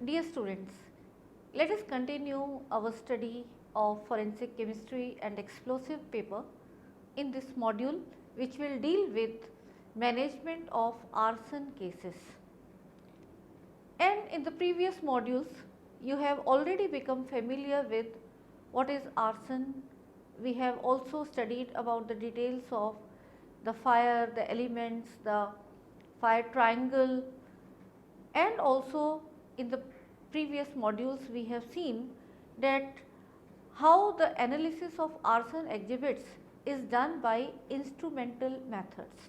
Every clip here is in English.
Dear students, let us continue our study of forensic chemistry and explosive paper in this module, which will deal with management of arson cases. And in the previous modules, you have already become familiar with what is arson. We have also studied about the details of the fire, the elements, the fire triangle, and also in the previous modules we have seen that how the analysis of arson exhibits is done by instrumental methods.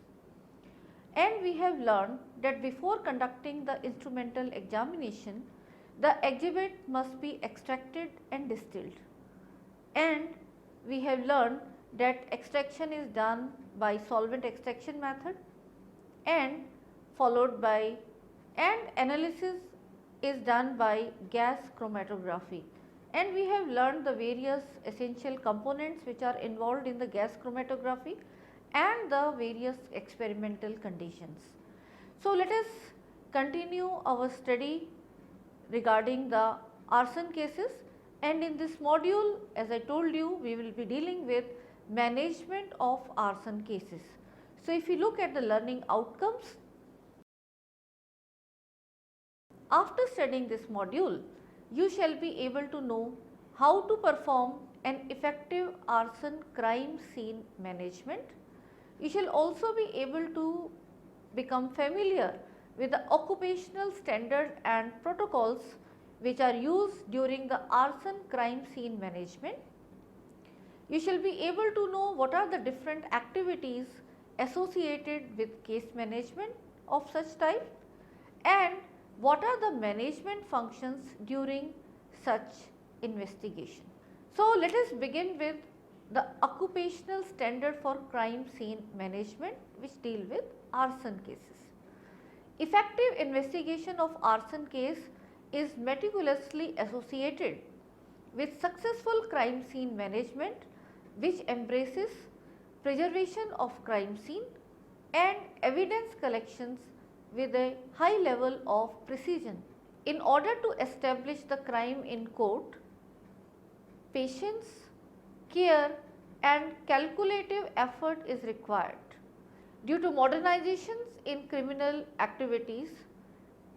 And we have learned that before conducting the instrumental examination, the exhibit must be extracted and distilled. And we have learned that extraction is done by solvent extraction method and followed by analysis is done by gas chromatography. And we have learned the various essential components which are involved in the gas chromatography and the various experimental conditions. So, let us continue our study regarding the arson cases, and in this module, as I told you, we will be dealing with management of arson cases. So, if you look at the learning outcomes, after studying this module, you shall be able to know how to perform an effective arson crime scene management. You shall also be able to become familiar with the occupational standards and protocols which are used during the arson crime scene management. You shall be able to know what are the different activities associated with case management of such type and what are the management functions during such investigation. So, let us begin with the occupational standard for crime scene management which deal with arson cases. Effective investigation of arson case is meticulously associated with successful crime scene management which embraces preservation of crime scene and evidence collections with a high level of precision. In order to establish the crime in court, patience, care and calculative effort is required. Due to modernizations in criminal activities,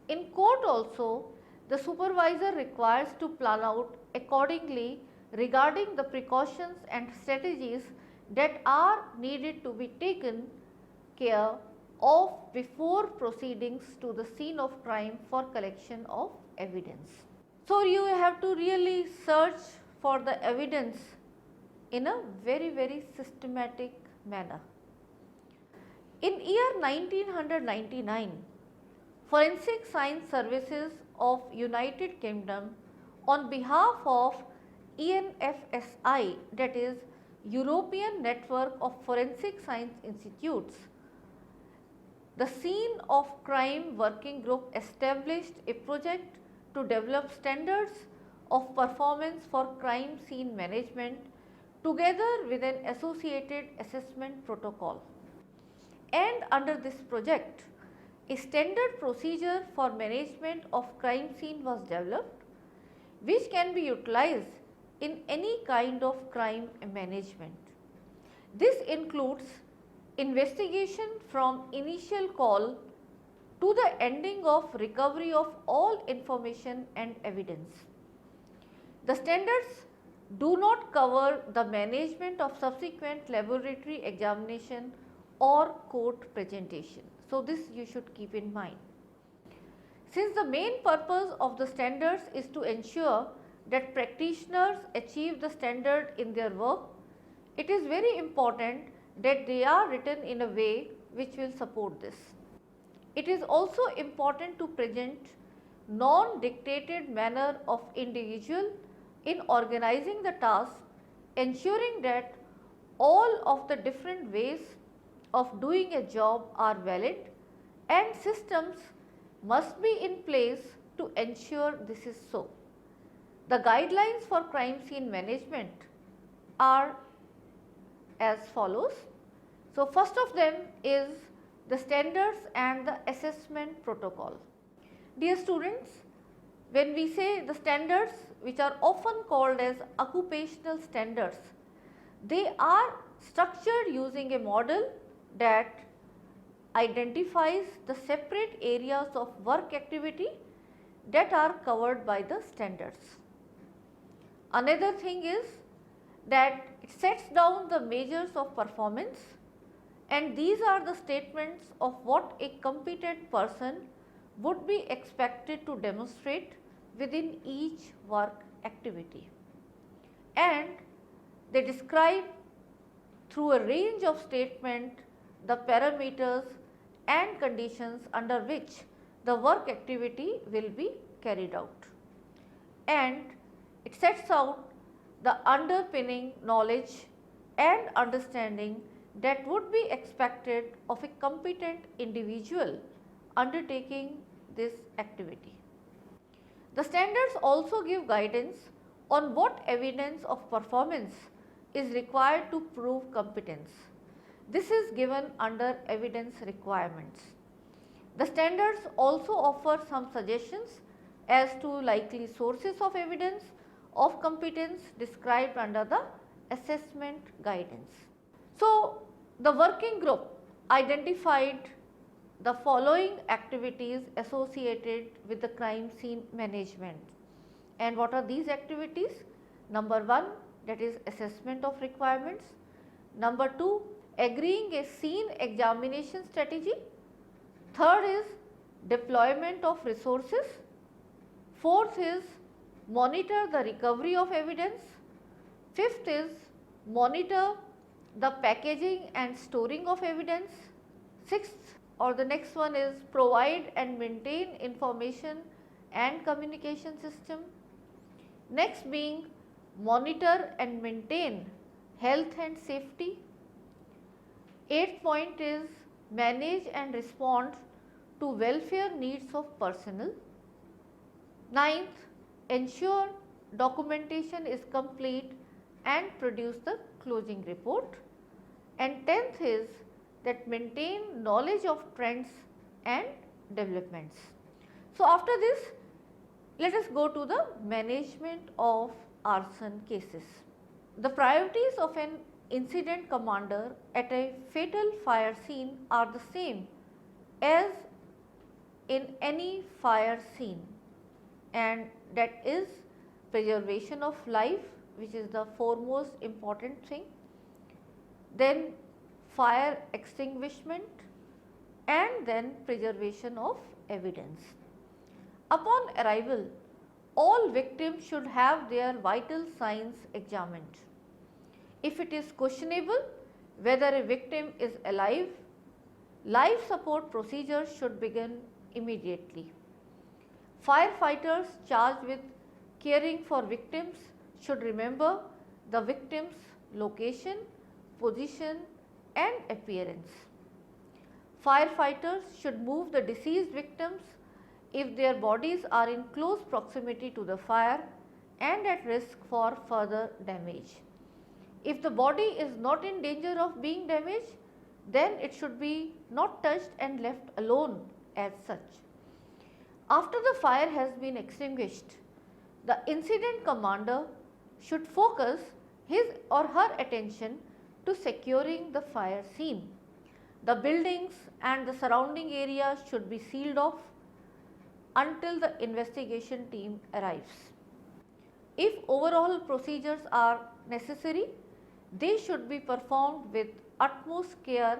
in court also the supervisor requires to plan out accordingly regarding the precautions and strategies that are needed to be taken care of before proceedings to the scene of crime for collection of evidence. So, you have to really search for the evidence in a very systematic manner. In year 1999, Forensic Science Services of United Kingdom on behalf of ENFSI, that is European Network of Forensic Science Institutes, the Scene of Crime Working Group established a project to develop standards of performance for crime scene management together with an associated assessment protocol. And under this project, a standard procedure for management of crime scene was developed which can be utilized in any kind of crime management. This includes investigation from initial call to the ending of recovery of all information and evidence. The standards do not cover the management of subsequent laboratory examination or court presentation. So, this you should keep in mind. Since the main purpose of the standards is to ensure that practitioners achieve the standard in their work, it is very important that they are written in a way which will support this. It is also important to present non-dictated manner of individual in organizing the task, ensuring that all of the different ways of doing a job are valid and systems must be in place to ensure this is so. The guidelines for crime scene management are as follows. So, first of them is the standards and the assessment protocol. Dear students, When we say the standards, which are often called as occupational standards, they are structured using a model that identifies the separate areas of work activity that are covered by the standards. Another thing is that it sets down the measures of performance, and these are the statements of what a competent person would be expected to demonstrate within each work activity. And they describe through a range of statements the parameters and conditions under which the work activity will be carried out. And it sets out the underpinning knowledge and understanding that would be expected of a competent individual undertaking this activity. The standards also give guidance on what evidence of performance is required to prove competence. This is given under evidence requirements. The standards also offer some suggestions as to likely sources of evidence of competence described under the assessment guidance. So, the working group identified the following activities associated with the crime scene management. And what are these activities? Number 1, that is assessment of requirements. Number 2, agreeing a scene examination strategy. Third is deployment of resources. Fourth is monitor the recovery of evidence. Fifth is monitor the packaging and storing of evidence. Sixth, or the next one, is provide and maintain information and communication system. Next being monitor and maintain health and safety. Eighth point is manage and respond to welfare needs of personnel. Ninth, ensure documentation is complete and produce the closing report. And 10th is that maintain knowledge of trends and developments. So, after this, let us go to the management of arson cases. The priorities of an incident commander at a fatal fire scene are the same as in any fire scene, and that is preservation of life, which is the foremost important thing, then fire extinguishment, and then preservation of evidence. Upon arrival, all victims should have their vital signs examined. If it is questionable whether a victim is alive, life support procedures should begin immediately. Firefighters charged with caring for victims should remember the victim's location, position, and appearance. Firefighters should move the deceased victims if their bodies are in close proximity to the fire and at risk for further damage. If the body is not in danger of being damaged, then it should be not touched and left alone as such. After the fire has been extinguished, the incident commander should focus his or her attention to securing the fire scene. The buildings and the surrounding areas should be sealed off until the investigation team arrives. If overall procedures are necessary, they should be performed with utmost care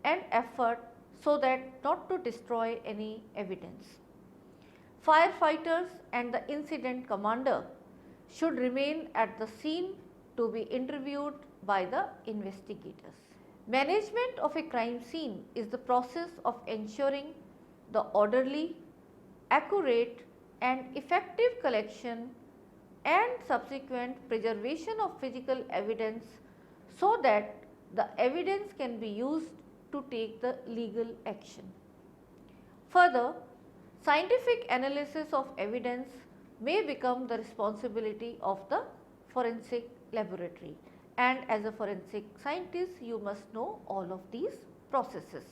and effort so that not to destroy any evidence. Firefighters and the incident commander should remain at the scene to be interviewed by the investigators. Management of a crime scene is the process of ensuring the orderly, accurate and effective collection and subsequent preservation of physical evidence so that the evidence can be used to take the legal action. Further, scientific analysis of evidence may become the responsibility of the forensic laboratory, and as a forensic scientist you must know all of these processes.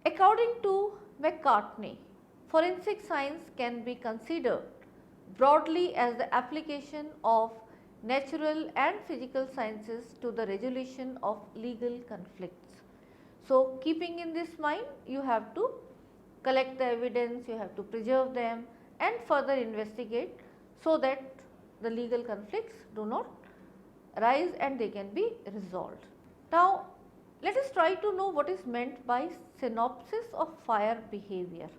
According to McCartney, forensic science can be considered broadly as the application of natural and physical sciences to the resolution of legal conflicts. So, keeping in this mind, you have to collect the evidence, you have to preserve them and further investigate so that the legal conflicts do not arise and they can be resolved. Now, let us try to know what is meant by synopsis of fire behavior.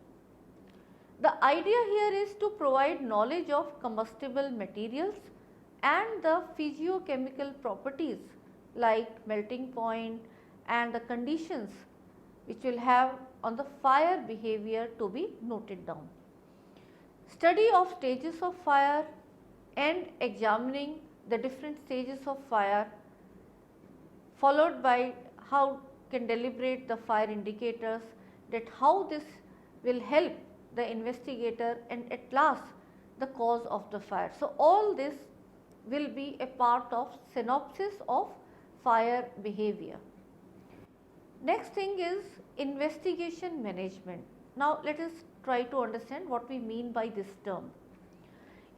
The idea here is to provide knowledge of combustible materials and the physiochemical properties like melting point and the conditions which will have on the fire behavior to be noted down. Study of stages of fire and examining the different stages of fire, followed by how can deliberate the fire indicators, that how this will help the investigator and at last the cause of the fire. So, all this will be a part of synopsis of fire behavior. Next thing is investigation management. Now, let us try to understand what we mean by this term.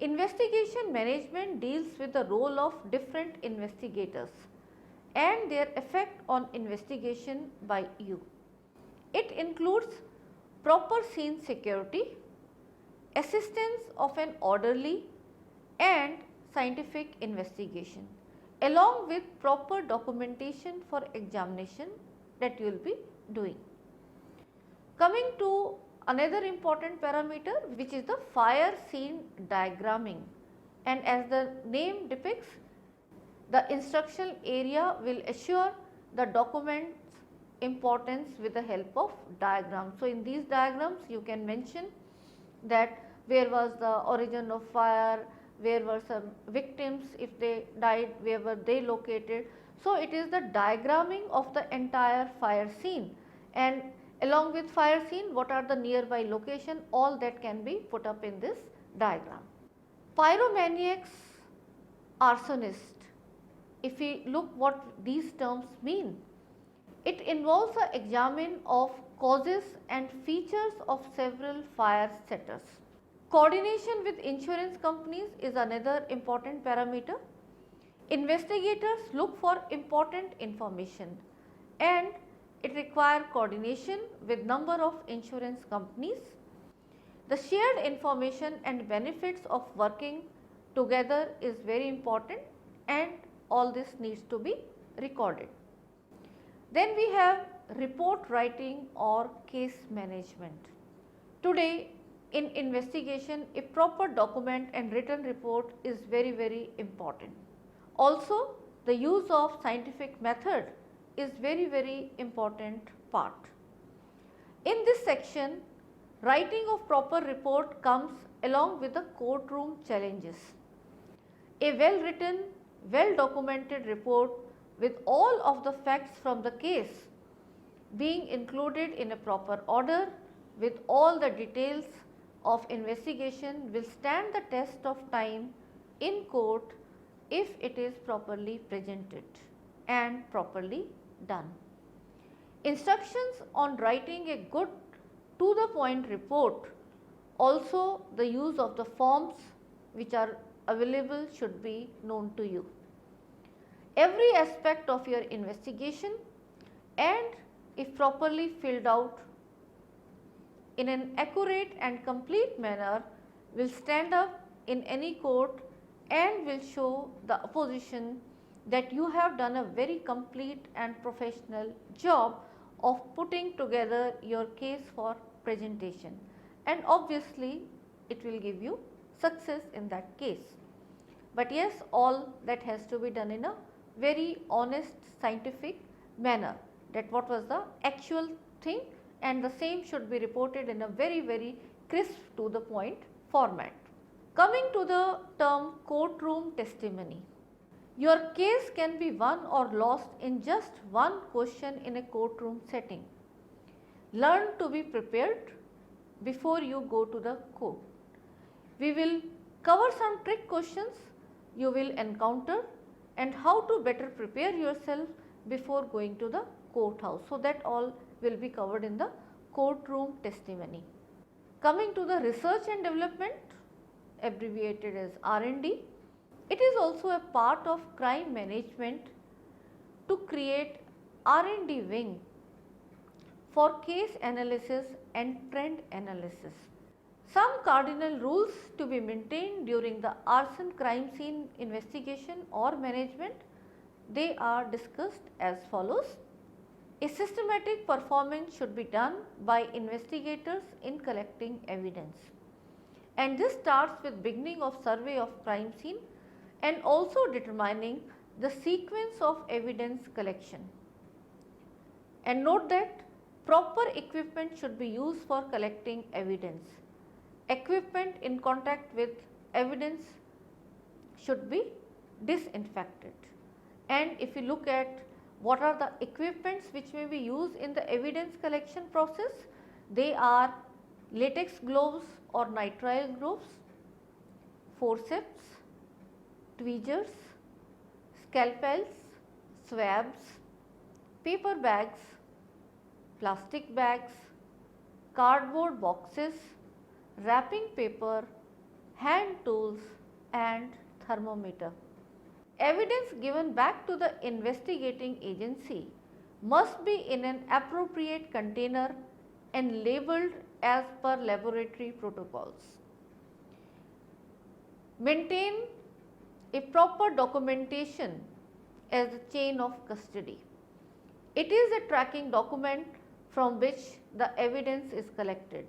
Investigation management deals with the role of different investigators and their effect on investigation by you. It includes proper scene security, assistance of an orderly and scientific investigation, along with proper documentation for examination that you will be doing. Coming to another important parameter, which is the fire scene diagramming, and as the name depicts, the instructional area will assure the document's importance with the help of diagrams. So, in these diagrams you can mention that where was the origin of fire, where were some victims, if they died, where were they located. So, it is the diagramming of the entire fire scene, and along with fire scene what are the nearby location, all that can be put up in this diagram. Pyromaniacs, arsonist, if we look what these terms mean, it involves the examine of causes and features of several fire setters. Coordination with insurance companies is another important parameter. Investigators look for important information and it requires coordination with number of insurance companies. The shared information and benefits of working together is very important and all this needs to be recorded. Then we have report writing or case management. Today in investigation, a proper document and written report is very important. Also, the use of scientific method is very important part. In this section, writing of proper report comes along with the courtroom challenges. A well written, well documented report with all of the facts from the case being included in a proper order with all the details of investigation will stand the test of time in court if it is properly presented and properly done. Instructions on writing a good to the point report, also the use of the forms which are available should be known to you. Every aspect of your investigation and if properly filled out in an accurate and complete manner will stand up in any court and will show the opposition that you have done a very complete and professional job of putting together your case for presentation, and obviously it will give you success in that case. But yes, all that has to be done in a very honest scientific manner, that what was the actual thing, and the same should be reported in a very crisp to the point format. Coming to the term courtroom testimony. Your case can be won or lost in just one question in a courtroom setting. Learn to be prepared before you go to the court. We will cover some trick questions you will encounter and how to better prepare yourself before going to the courthouse. So, that all will be covered in the courtroom testimony. Coming to the research and development, abbreviated as R&D. It is also a part of crime management to create R&D wing for case analysis and trend analysis. Some cardinal rules to be maintained during the arson crime scene investigation or management, they are discussed as follows. A systematic performance should be done by investigators in collecting evidence, and this starts with beginning of survey of crime scene and also determining the sequence of evidence collection. And note that proper equipment should be used for collecting evidence. Equipment in contact with evidence should be disinfected. And if you look at what are the equipments which may be used in the evidence collection process, they are latex gloves or nitrile gloves, forceps, tweezers, scalpels, swabs, paper bags, plastic bags, cardboard boxes, wrapping paper, hand tools and thermometer. Evidence given back to the investigating agency must be in an appropriate container and labeled as per laboratory protocols. Maintain a proper documentation as a chain of custody. It is a tracking document from which the evidence is collected.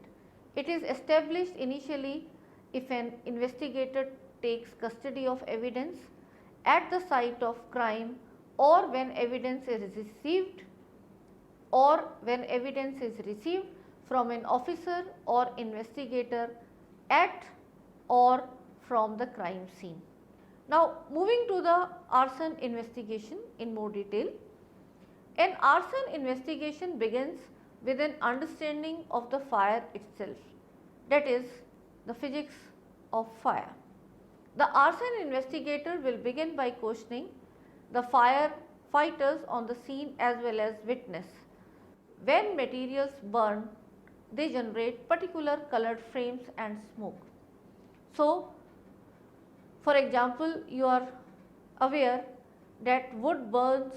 It is established initially if an investigator takes custody of evidence at the site of crime, or when evidence is received from an officer or investigator at or from the crime scene. Now, moving to the arson investigation in more detail. An arson investigation begins with an understanding of the fire itself, that is the physics of fire. The arson investigator will begin by questioning the firefighters on the scene as well as witness. When materials burn, they generate particular colored flames and smoke. So, for example, you are aware that wood burns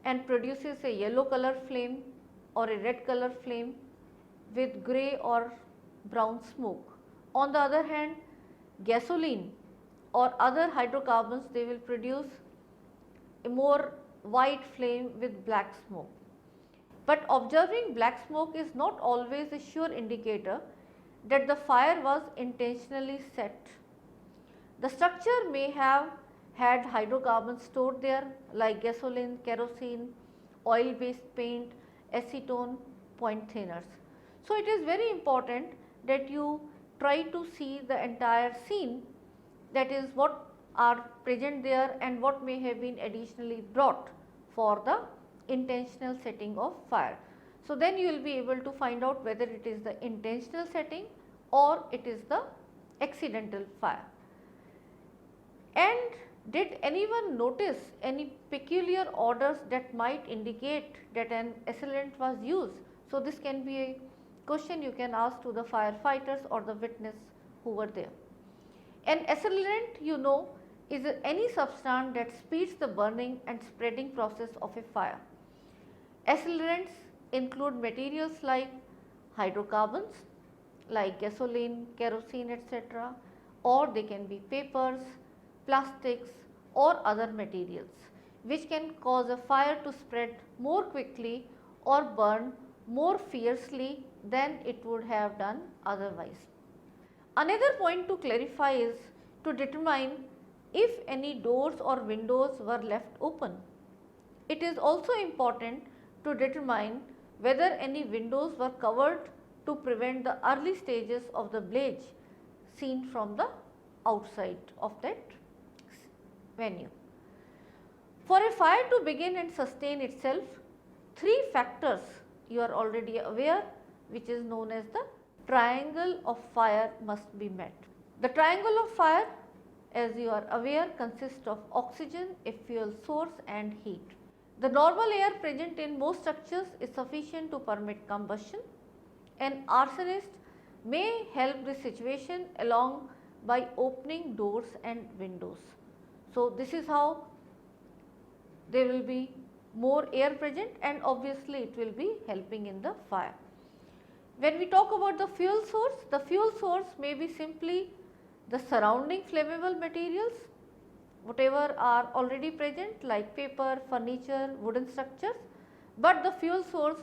and produces a yellow color flame or a red color flame with grey or brown smoke. On the other hand, gasoline or other hydrocarbons, they will produce a more white flame with black smoke. But observing black smoke is not always a sure indicator that the fire was intentionally set. The structure may have had hydrocarbons stored there like gasoline, kerosene, oil based paint, acetone, point thinners. So, it is very important that you try to see the entire scene, that is what are present there and what may have been additionally brought for the intentional setting of fire. So, then you will be able to find out whether it is the intentional setting or it is the accidental fire. And did anyone notice any peculiar odors that might indicate that an accelerant was used? So, this can be a question you can ask to the firefighters or the witness who were there. An accelerant, you know, is any substance that speeds the burning and spreading process of a fire. Accelerants include materials like hydrocarbons like gasoline, kerosene, etc., or they can be papers, plastics or other materials which can cause a fire to spread more quickly or burn more fiercely than it would have done otherwise. Another point to clarify is to determine if any doors or windows were left open. It is also important to determine whether any windows were covered to prevent the early stages of the blaze seen from the outside of that venue. For a fire to begin and sustain itself, three factors you are already aware, which is known as the triangle of fire, must be met. The triangle of fire, as you are aware, consists of oxygen, a fuel source and heat. The normal air present in most structures is sufficient to permit combustion. An arsonist may help this situation along by opening doors and windows. So, this is how there will be more air present, and obviously it will be helping in the fire. When we talk about the fuel source may be simply the surrounding flammable materials, whatever are already present like paper, furniture, wooden structures, but the fuel source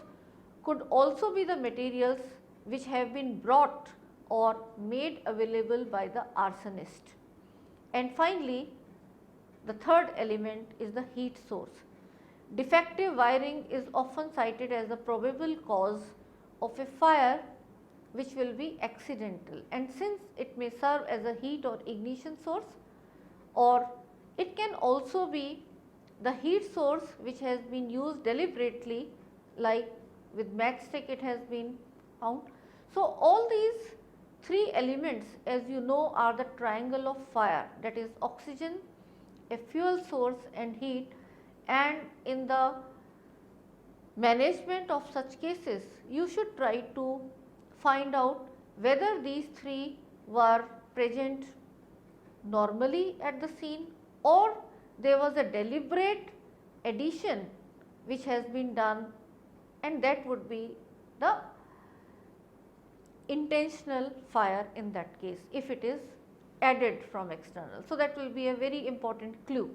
could also be the materials which have been brought or made available by the arsonist. And finally, the third element is the heat source. Defective wiring is often cited as a probable cause of a fire which will be accidental, and since it may serve as a heat or ignition source, or it can also be the heat source which has been used deliberately, like with matchstick it has been found. So, all these three elements, as you know, are the triangle of fire, that is oxygen, a fuel source and heat. And in the management of such cases, you should try to find out whether these three were present normally at the scene, or there was a deliberate addition which has been done, and that would be the intentional fire in that case if it is added from external. So, that will be a very important clue.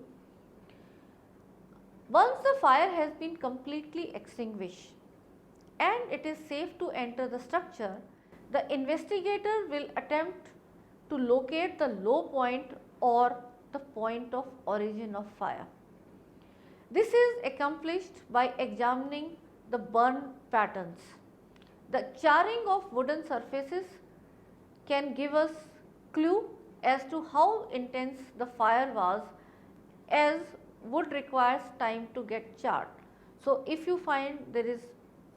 Once the fire has been completely extinguished and it is safe to enter the structure, the investigator will attempt to locate the low point or the point of origin of fire. This is accomplished by examining the burn patterns. The charring of wooden surfaces can give us clue as to how intense the fire was, as wood requires time to get charred. So, if you find there is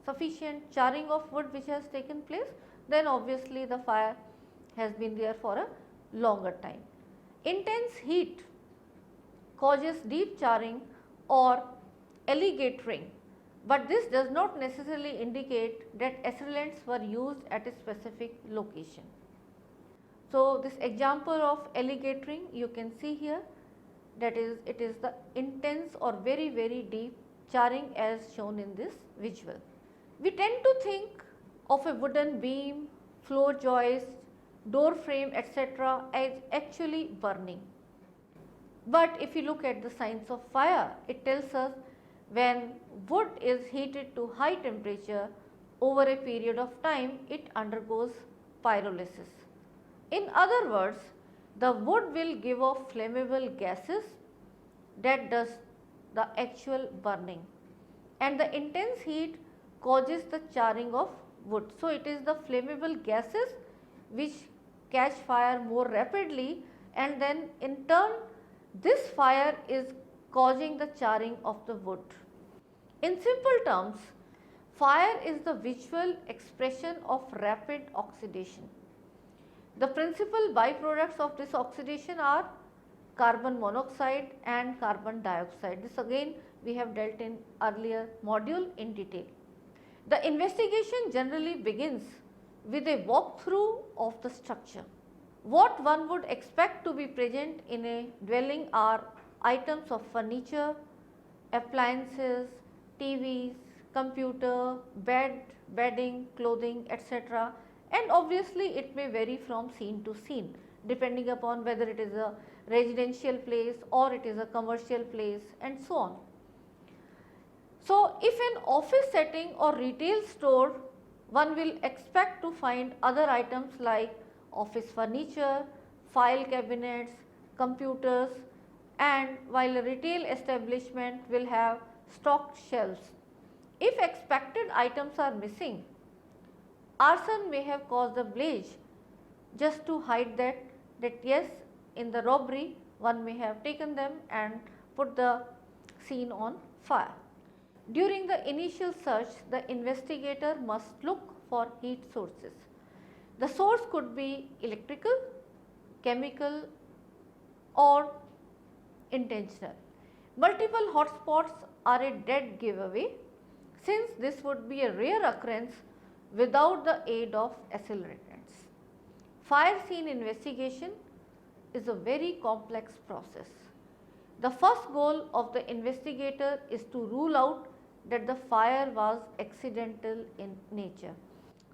sufficient charring of wood which has taken place, then obviously the fire has been there for a longer time. Intense heat causes deep charring or alligatoring, but this does not necessarily indicate that acetylants were used at a specific location. So, this example of alligatoring you can see here, that is, it is the intense or very deep charring as shown in this visual. We tend to think of a wooden beam, floor joist, door frame, etc. as actually burning. But if you look at the science of fire, it tells us when wood is heated to high temperature over a period of time, it undergoes pyrolysis. In other words, the wood will give off flammable gases that does the actual burning, and the intense heat causes the charring of wood. So, it is the flammable gases which catch fire more rapidly, and then in turn this fire is causing the charring of the wood. In simple terms, fire is the visual expression of rapid oxidation. The principal byproducts of this oxidation are carbon monoxide and carbon dioxide. This again we have dealt in earlier module in detail. The investigation generally begins with a walkthrough of the structure. What one would expect to be present in a dwelling are items of furniture, appliances, TVs, computer, bed, bedding, clothing, etc. And obviously it may vary from scene to scene depending upon whether it is a residential place or it is a commercial place and so on. So, if an office setting or retail store, one will expect to find other items like office furniture, file cabinets, computers, and while a retail establishment will have stocked shelves. If expected items are missing, arson may have caused the blaze just to hide that yes, in the robbery one may have taken them and put the scene on fire. During the initial search, the investigator must look for heat sources. The source could be electrical, chemical or intentional. Multiple hotspots are a dead giveaway, since this would be a rare occurrence without the aid of accelerants. Fire scene investigation is a very complex process. The first goal of the investigator is to rule out that the fire was accidental in nature.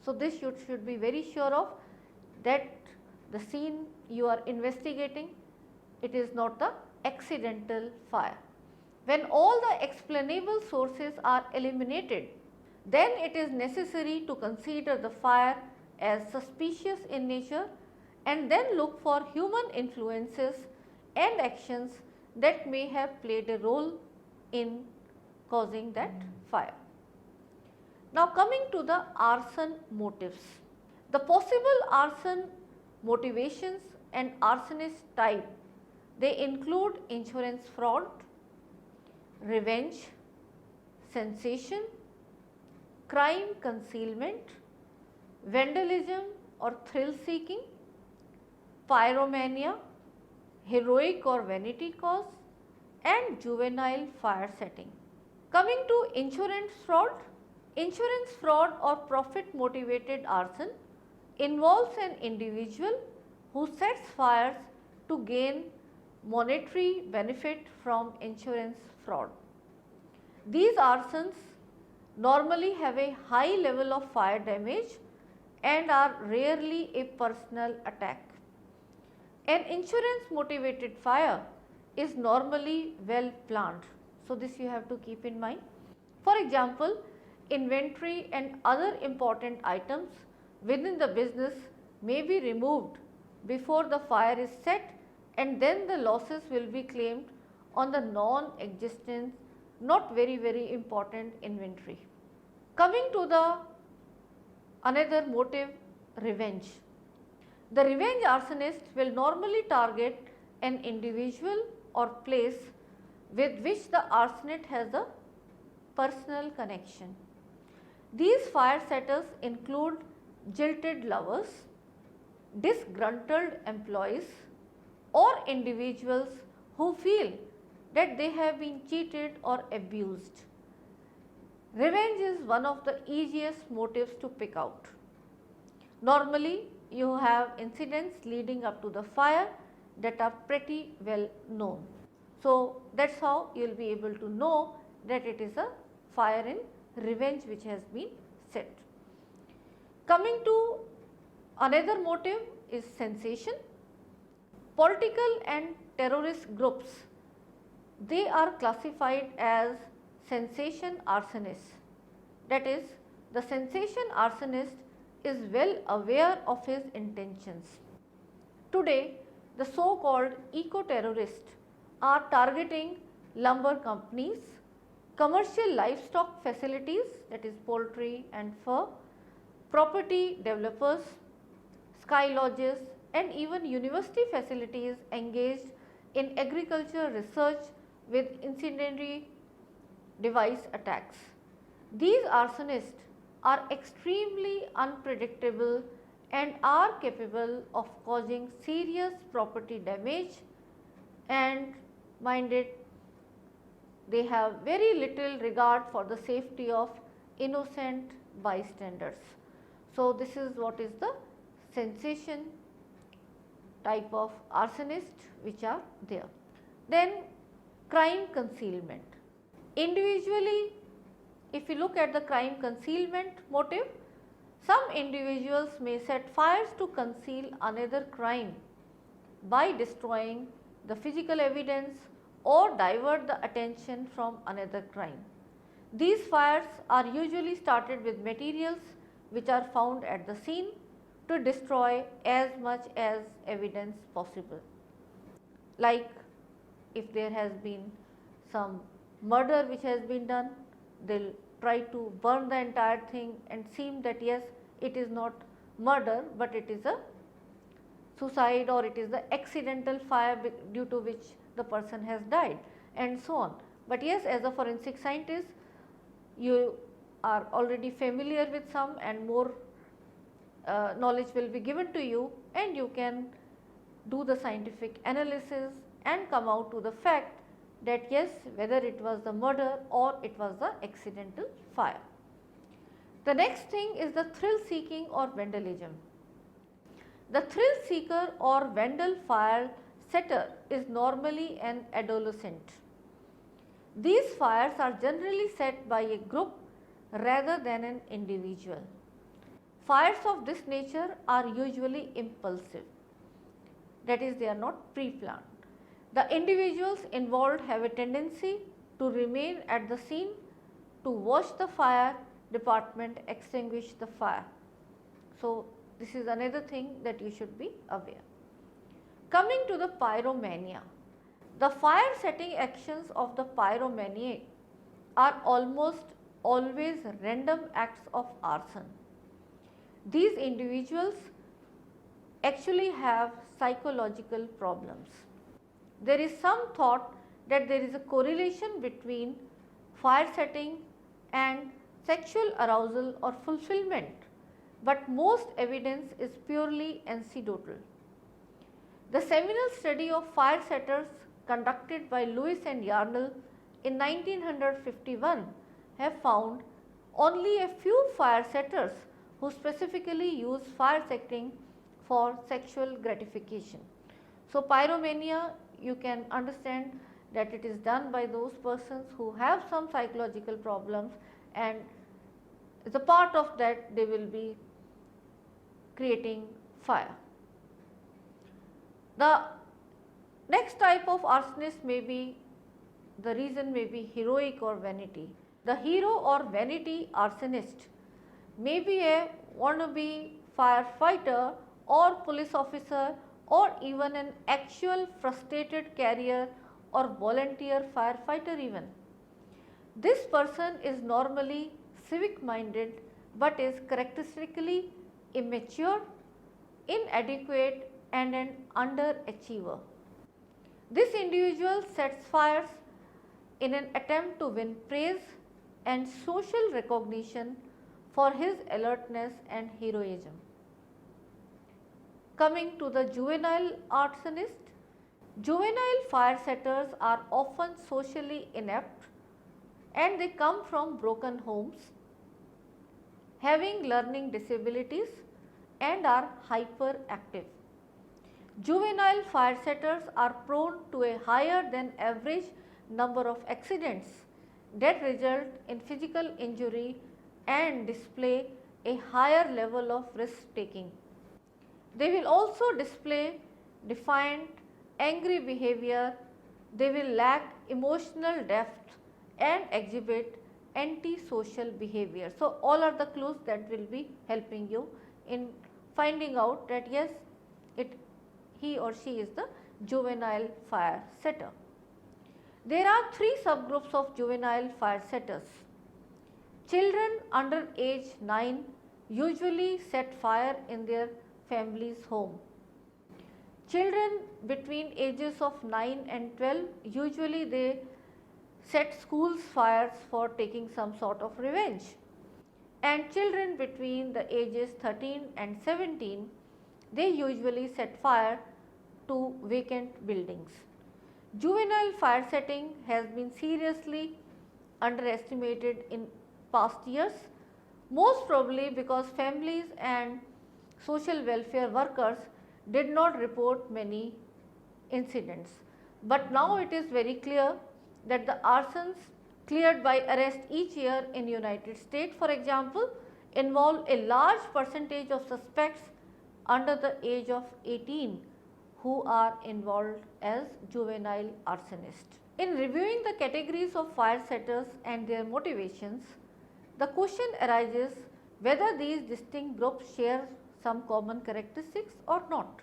So, this should be very sure of that the scene you are investigating, it is not the accidental fire. When all the explainable sources are eliminated, then it is necessary to consider the fire as suspicious in nature and then look for human influences and actions that may have played a role in causing that fire. Now, coming to the arson motives. The possible arson motivations and arsonist type, they include insurance fraud, revenge, sensation, crime concealment, vandalism or thrill seeking, pyromania, heroic or vanity cause, and juvenile fire setting. Coming to insurance fraud or profit motivated arson involves an individual who sets fires to gain monetary benefit from insurance fraud. These arsons normally have a high level of fire damage and are rarely a personal attack. An insurance motivated fire is normally well planned. So, this you have to keep in mind. For example, inventory and other important items within the business may be removed before the fire is set, and then the losses will be claimed on the non-existent, not very important inventory. Coming to the another motive, revenge. The revenge arsonist will normally target an individual or place with which the arsonist has a personal connection. These fire setters include jilted lovers, disgruntled employees, or individuals who feel that they have been cheated or abused. Revenge is one of the easiest motives to pick out. Normally, you have incidents leading up to the fire that are pretty well known. So, that is how you will be able to know that it is a fire in revenge which has been set. Coming to another motive is sensation. Political and terrorist groups, they are classified as sensation arsonists. That is, the sensation arsonist is well aware of his intentions. Today, the so-called eco-terrorists are targeting lumber companies, commercial livestock facilities, that is poultry and fur, property developers, sky lodges, and even university facilities engaged in agricultural research with incendiary device attacks. These arsonists are extremely unpredictable and are capable of causing serious property damage, and mind it, they have very little regard for the safety of innocent bystanders. So, this is what is the sensation type of arsonist which are there. Then crime concealment. Individually, if you look at the crime concealment motive, some individuals may set fires to conceal another crime by destroying the physical evidence or divert the attention from another crime. These fires are usually started with materials which are found at the scene to destroy as much as evidence possible. Like if there has been some murder which has been done, they will try to burn the entire thing and seem that yes, it is not murder, but it is a suicide or it is the accidental fire due to which the person has died, and so on. But yes, as a forensic scientist, you are already familiar with some, and more knowledge will be given to you, and you can do the scientific analysis and come out to the fact that yes, whether it was the murder or it was the accidental fire. The next thing is the thrill seeking or vandalism. The thrill seeker or vandal fire setter is normally an adolescent. These fires are generally set by a group rather than an individual. Fires of this nature are usually impulsive, that is, they are not pre-planned. The individuals involved have a tendency to remain at the scene to watch the fire department extinguish the fire. So, this is another thing that you should be aware. Coming to the pyromania, the fire setting actions of the pyromaniac are almost always random acts of arson. These individuals actually have psychological problems. There is some thought that there is a correlation between fire setting and sexual arousal or fulfillment, but most evidence is purely anecdotal. The seminal study of fire setters conducted by Lewis and Yarnall in 1951 have found only a few fire setters who specifically use fire setting for sexual gratification. So, pyromania, you can understand that it is done by those persons who have some psychological problems, and as a part of that they will be creating fire. The next type of arsonist may be, the reason may be heroic or vanity. The hero or vanity arsonist may be a wannabe firefighter or police officer or even an actual frustrated career or volunteer firefighter even. This person is normally civic minded but is characteristically immature, inadequate and an underachiever. This individual sets fires in an attempt to win praise and social recognition for his alertness and heroism. Coming to the juvenile arsonist, juvenile fire setters are often socially inept and they come from broken homes, having learning disabilities and are hyperactive. Juvenile fire setters are prone to a higher than average number of accidents that result in physical injury and display a higher level of risk taking. They will also display defiant, angry behavior, they will lack emotional depth and exhibit antisocial behavior. So, all are the clues that will be helping you in finding out that yes, he or she is the juvenile fire setter. There are three subgroups of juvenile fire setters. Children under age 9 usually set fire in their family's home. Children between ages of 9 and 12, usually they set schools fires for taking some sort of revenge. And children between the ages 13 and 17, they usually set fire to vacant buildings. Juvenile fire setting has been seriously underestimated in past years, most probably because families and social welfare workers did not report many incidents. But now it is very clear that the arsons cleared by arrest each year in United States, for example, involve a large percentage of suspects under the age of 18 who are involved as juvenile arsonists. In reviewing the categories of fire setters and their motivations, the question arises whether these distinct groups share some common characteristics or not.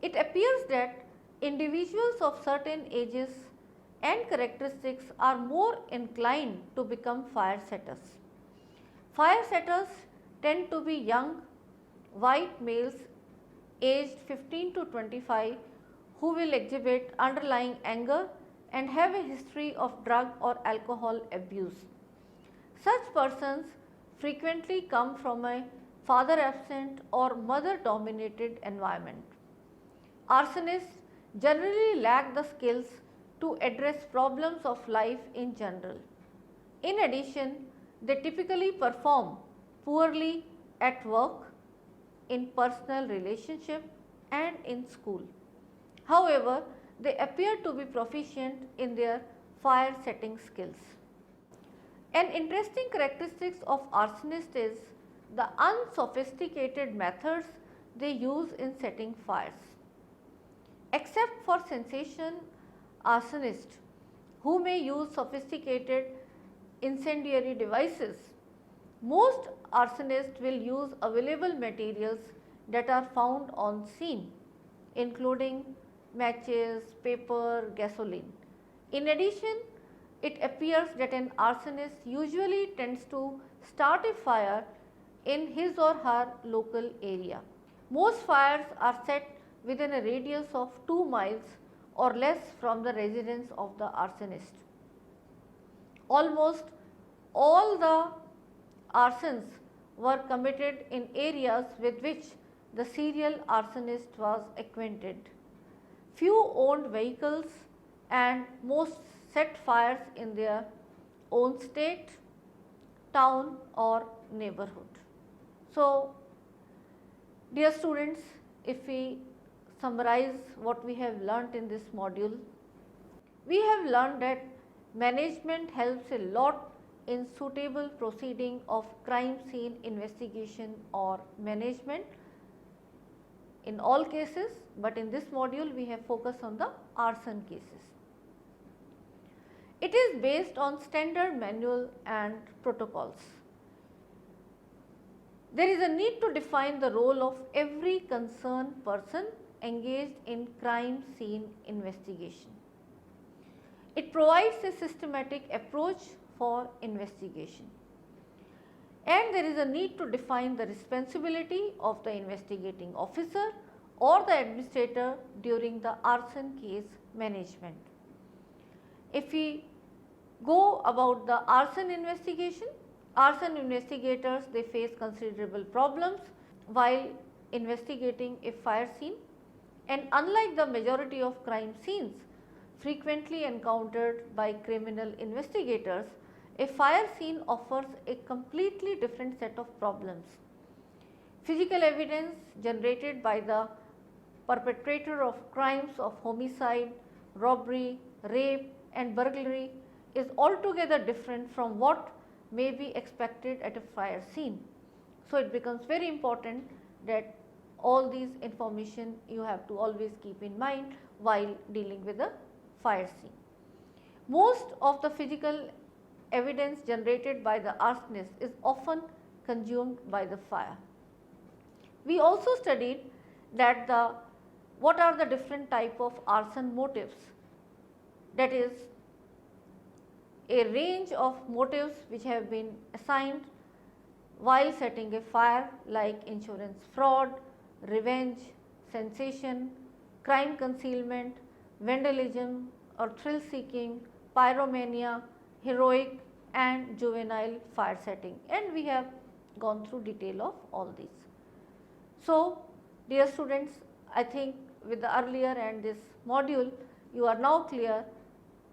It appears that individuals of certain ages and characteristics are more inclined to become fire setters. Fire setters tend to be young, white males aged 15 to 25 who will exhibit underlying anger and have a history of drug or alcohol abuse. Such persons frequently come from a father absent or mother dominated environment. Arsonists generally lack the skills to address problems of life in general. In addition, they typically perform poorly at work, in personal relationship and in school. However, they appear to be proficient in their fire setting skills. An interesting characteristic of arsonists is the unsophisticated methods they use in setting fires. Except for sensation arsonists who may use sophisticated incendiary devices, most arsonists will use available materials that are found on scene, including matches, paper, gasoline. In addition, it appears that an arsonist usually tends to start a fire in his or her local area. Most fires are set within a radius of 2 miles or less from the residence of the arsonist. Almost all the arsons were committed in areas with which the serial arsonist was acquainted. Few owned vehicles and most set fires in their own state, town or neighborhood. So, dear students, if we summarize what we have learnt in this module, we have learned that management helps a lot in suitable proceeding of crime scene investigation or management in all cases, but in this module we have focused on the arson cases. It is based on standard manual and protocols. There is a need to define the role of every concerned person engaged in crime scene investigation. It provides a systematic approach for investigation, and there is a need to define the responsibility of the investigating officer or the administrator during the arson case management. If we go about the arson investigation, arson investigators, they face considerable problems while investigating a fire scene, and unlike the majority of crime scenes frequently encountered by criminal investigators, a fire scene offers a completely different set of problems. Physical evidence generated by the perpetrator of crimes of homicide, robbery, rape and burglary is altogether different from what may be expected at a fire scene. So, it becomes very important that all these information you have to always keep in mind while dealing with a fire scene. Most of the physical evidence generated by the arsonist is often consumed by the fire. We also studied that what are the different type of arson motives, that is a range of motives which have been assigned while setting a fire, like insurance fraud, revenge, sensation, crime concealment, vandalism or thrill seeking, pyromania, heroic and juvenile fire setting, and we have gone through detail of all these. So, dear students, I think with the earlier and this module you are now clear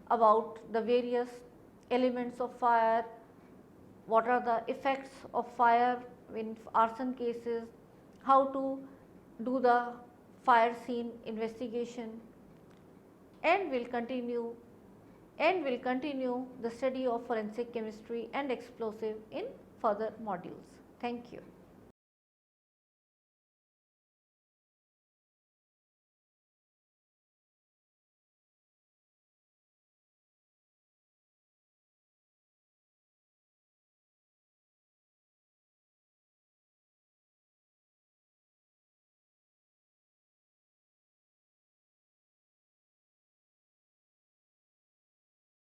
about the various elements of fire, what are the effects of fire in arson cases, how to do the fire scene investigation, and will continue the study of forensic chemistry and explosive in further modules. Thank you.